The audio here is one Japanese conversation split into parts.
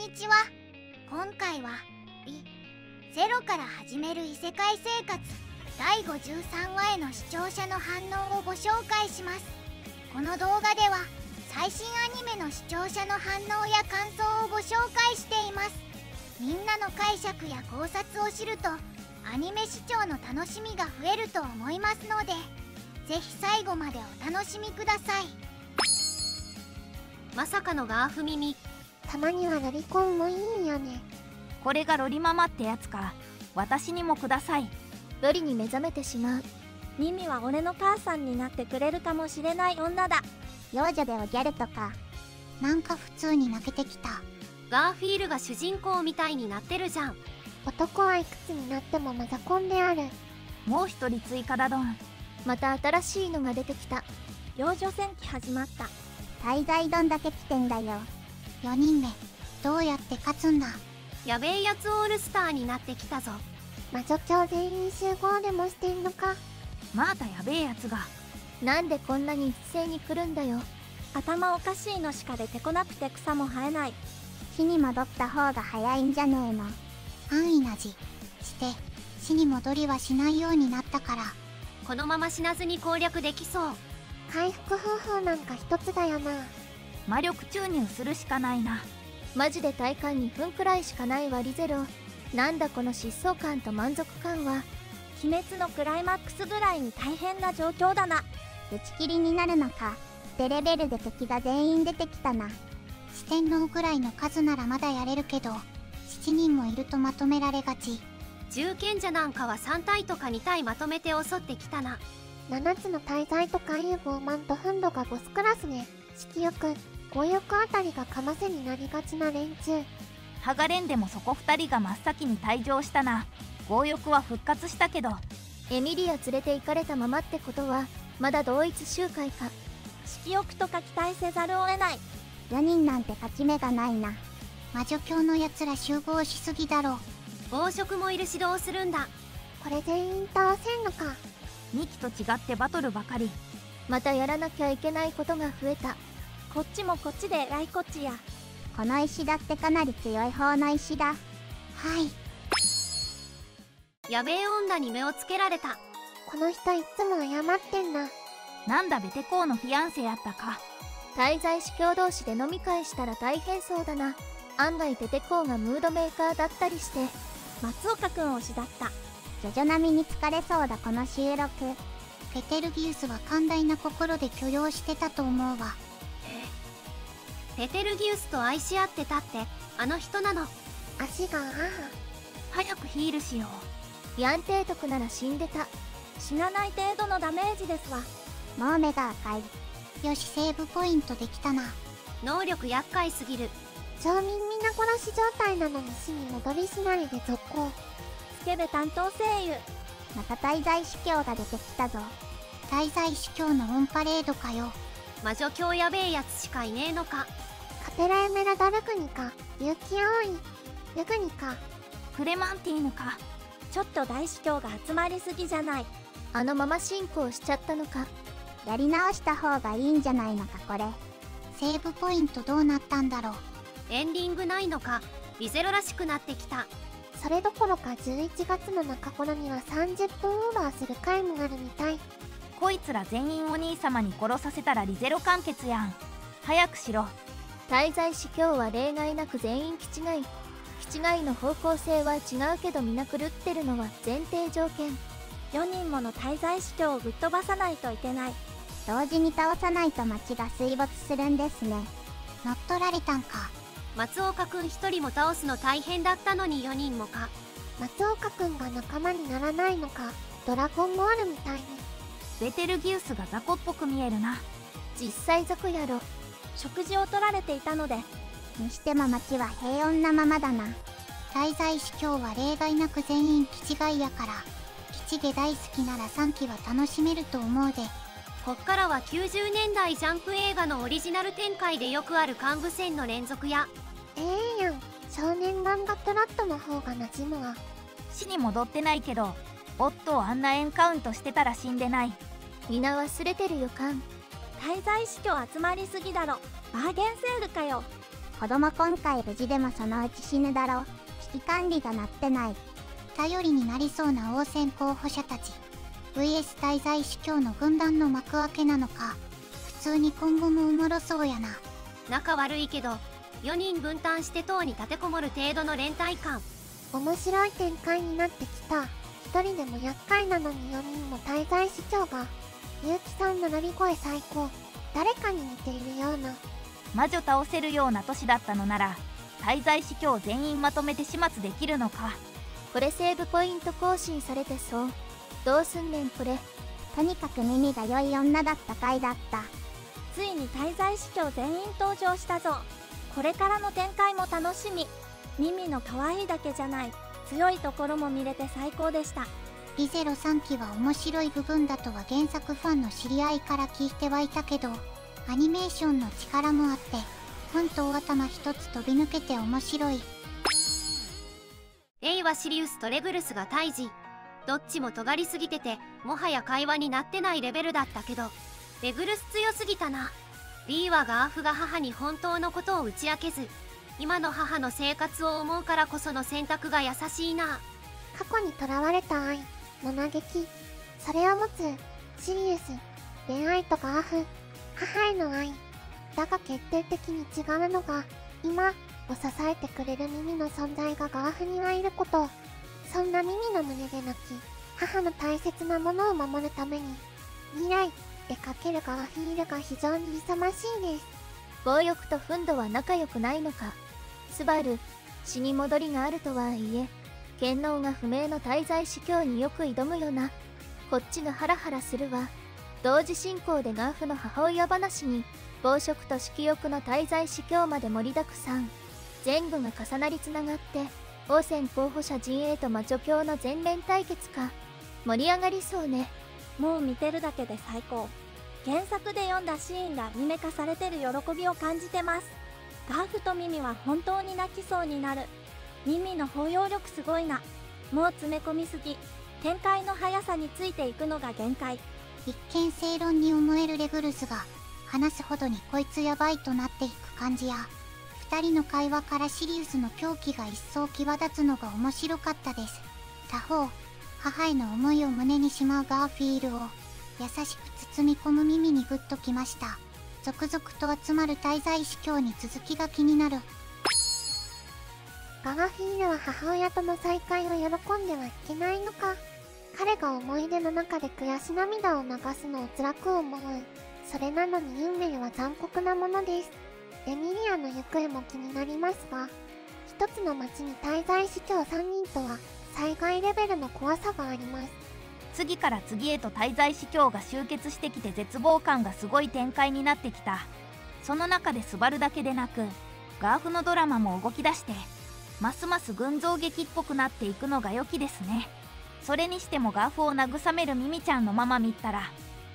にちは。今回はゼロから始める異世界生活第53話への視聴者の反応をご紹介します。この動画では最新アニメの視聴者の反応や感想をご紹介しています。みんなの解釈や考察を知るとアニメ視聴の楽しみが増えると思いますので、ぜひ最後までお楽しみください。まさかのガーフ耳。たまにはロリコンもいいよね。これがロリママってやつか。私にもください。ロリに目覚めてしまう。ミミは俺の母さんになってくれるかもしれない女だ。幼女でおギャルとか。なんか普通に泣けてきた。ガーフィールが主人公みたいになってるじゃん。男はいくつになってもマザコンである。もう一人追加だどん。また新しいのが出てきた。幼女戦記始まった。滞在丼だけ来てんだよ。4人目どうやって勝つんだ。やべえやつオールスターになってきたぞ。魔女教全員集合でもしてんのか。またやべえやつが。なんでこんなに一斉に来るんだよ。頭おかしいのしか出てこなくて草も生えない。死に戻った方が早いんじゃねえの。安易な字して死に戻りはしないようになったから。このまま死なずに攻略できそう。回復方法なんか一つだよな。魔力注入するしかないな。マジで体感2分くらいしかないわリゼロ。なんだこの疾走感と満足感は。鬼滅のクライマックスぐらいに大変な状況だな。打ち切りになるのか。デレベルで敵が全員出てきたな。四天王ぐらいの数ならまだやれるけど、7人もいるとまとめられがち。銃賢者なんかは3体とか2体まとめて襲ってきたな。7つの大罪とか融合マンとフンドがボスクラスね。色欲強欲あたりがかませになりがちな連中。ハガレンでもそこ2人が真っ先に退場したな。強欲は復活したけど。エミリア連れて行かれたままってことはまだ同一集会か。色欲とか期待せざるを得ない。4人なんて勝ち目がないな。魔女教のやつら集合しすぎだろ。暴食もいる指導するんだ。これ全員倒せんのか。2期と違ってバトルばかり。またやらなきゃいけないことが増えた。こっちもこっちでえらいこっちや。この石だってかなり強い方の石だ。はい。やべえ女に目をつけられた。この人いつも謝ってんな。なんだベテコーのフィアンセやったか。滞在司教同士で飲み会したら大変そうだな。案外ベテコーがムードメーカーだったりして。松岡くん推しだった。ジョジョ並みに疲れそうだこの収録。ペテルギウスは寛大な心で許容してたと思うわ。ペテルギウスと愛し合ってたってあの人なの。足が早くヒールしよう。ヤン提督なら死んでた。死なない程度のダメージですわ。もう目が赤い。よしセーブポイントできたな。能力厄介すぎる。町民皆殺し状態なのに死に戻りしないで続行。スケベ担当声優。また滞在司教が出てきたぞ。滞在司教のオンパレードかよ。魔女教やべえやつしかいねえのか。カペラエメラダルクニか。結城葵ルグニか。クレマンティーヌか。ちょっと大司教が集まりすぎじゃない。あのまま進行しちゃったのか。やり直した方がいいんじゃないのかこれ。セーブポイントどうなったんだろう。エンディングないのか。リゼロらしくなってきた。それどころか11月の中頃には30分オーバーする回もあるみたい。こいつら全員お兄様に殺させたらリゼロ完結やん。早くしろ。滞在司教は例外なく全員気違い。気違いの方向性は違うけど皆狂ってるのは前提条件。4人もの滞在司教をぶっ飛ばさないといけない。同時に倒さないと町が水没するんですね。乗っ取られたんか。松岡くん1人も倒すの大変だったのに4人もか。松岡くんが仲間にならないのか。ドラゴンもあるみたいに。ベテルギウスが雑魚っぽく見えるな。実際雑魚やろ。食事を取られていたので。にしても町は平穏なままだな。滞在司教は例外なく全員気違いやから。吉毛大好きなら3期は楽しめると思うで。こっからは90年代ジャンプ映画のオリジナル展開でよくある幹部戦の連続や。やん。少年漫画プラットの方が馴染むわ。死に戻ってないけどオットをあんなエンカウントしてたら死んでない。皆忘れてる予感。滞在司教集まりすぎだろ。バーゲンセールかよ。子供今回無事でもそのうち死ぬだろう。危機管理がなってない。頼りになりそうな王戦候補者たち VS 滞在司教の軍団の幕開けなのか。普通に今後もおもろそうやな。仲悪いけど4人分担して塔に立てこもる程度の連帯感。面白い展開になってきた。一人でも厄介なのに4人も滞在司教が。結城さんの鳴り声最高。誰かに似ているような。魔女倒せるような都市だったのなら滞在司教全員まとめて始末できるのか。これセーブポイント更新されてそう。どうすんねんこれ。とにかく耳が良い女だった回だった。ついに滞在司教全員登場したぞ。これからの展開も楽しみ。ミミの可愛いだけじゃない強いところも見れて最高でした。リゼロ3期は面白い部分だとは原作ファンの知り合いから聞いてはいたけど、アニメーションの力もあって本当頭一つ飛び抜けて面白い。レイはシリウスとレグルスが対峙。どっちも尖りすぎててもはや会話になってないレベルだったけど、レグルス強すぎたな。リーはガーフが母に本当のことを打ち明けず、今の母の生活を思うからこその選択が優しいな。過去にとらわれた愛の嘆き、それを持つシリウス。恋愛とガーフ、母への愛だが決定的に違うのが今を支えてくれる耳の存在がガーフにはいること。そんな耳の胸で泣き母の大切なものを守るために未来でかけるガーフィールが非常に勇ましいです。強欲と憤怒は仲良くないのか。スバル、死に戻りがあるとはいえ権能が不明の滞在司教によく挑むよな。こっちがハラハラするわ。同時進行でガーフの母親話に暴食と色欲の滞在司教まで盛りだくさん。前後が重なりつながって王戦候補者陣営と魔女教の全面対決か。盛り上がりそうね。もう見てるだけで最高。原作で読んだシーンがアニメ化されてる喜びを感じてます。ガーフとミミは本当に泣きそうになる。ミミの包容力すごいな。もう詰め込みすぎ。展開の速さについていくのが限界。一見正論に思えるレグルスが話すほどにこいつやばいとなっていく感じや、二人の会話からシリウスの狂気が一層際立つのが面白かったです。他方、母への思いを胸にしまうガーフィールを優しく包み込む耳にグッときました。続々と集まる滞在司教に続きが気になる。ガーフィールは母親との再会を喜んではいけないのか。彼が思い出の中で悔し涙を流すのを辛く思う。それなのに運命は残酷なものです。エミリアの行方も気になりますが、一つの町に滞在司教3人とは災害レベルの怖さがあります。次から次へと滞在司教が集結してきて絶望感がすごい展開になってきた。その中でスバルだけでなくガーフのドラマも動き出してますます群像劇っぽくなっていくのが良きですね。それにしてもガーフを慰めるミミちゃんのママ見たら、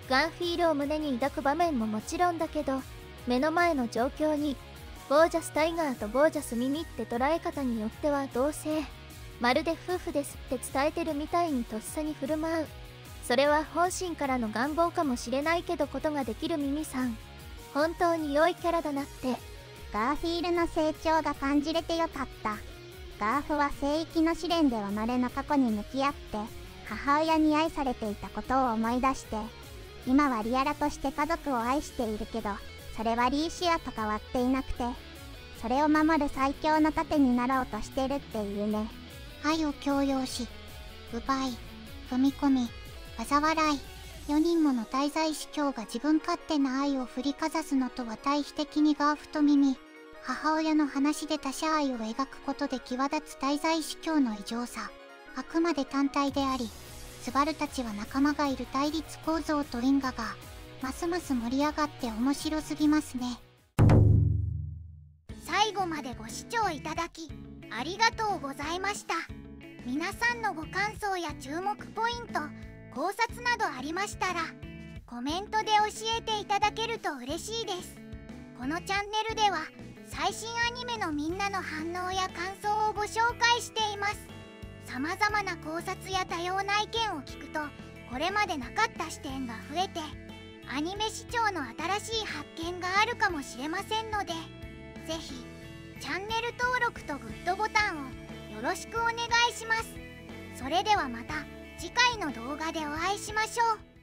ガンフィールを胸に抱く場面ももちろんだけど、目の前の状況にゴージャスタイガーとゴージャスミミって捉え方によっては同性、まるで夫婦ですって伝えてるみたいにとっさに振る舞う。それは本心からの願望かもしれないけどことができるミミさん、本当に良いキャラだなって。ガーフィールの成長が感じれてよかった。ガーフは聖域の試練では稀の過去に向き合って母親に愛されていたことを思い出して、今はリアラとして家族を愛しているけど、それはリーシアと変わっていなくて、それを守る最強の盾になろうとしてるっていうね。愛を強要し、奪い、踏み込み、災い、4人もの滞在司教が自分勝手な愛を振りかざすのとは対比的にガーフとミミ、母親の話で他者愛を描くことで際立つ滞在司教の異常さ。あくまで単体であり、スバルたちは仲間がいる対立構造と因果が、ますます盛り上がって面白すぎますね。最後までご視聴いただき、ありがとうございました。皆さんのご感想や注目ポイント、考察などありましたら、コメントで教えていただけると嬉しいです。このチャンネルでは、最新アニメのみんなの反応や感想をご紹介しています。様々な考察や多様な意見を聞くと、これまでなかった視点が増えて、アニメ視聴の新しい発見があるかもしれませんので、ぜひチャンネル登録とグッドボタンをよろしくお願いします。それではまた次回の動画でお会いしましょう。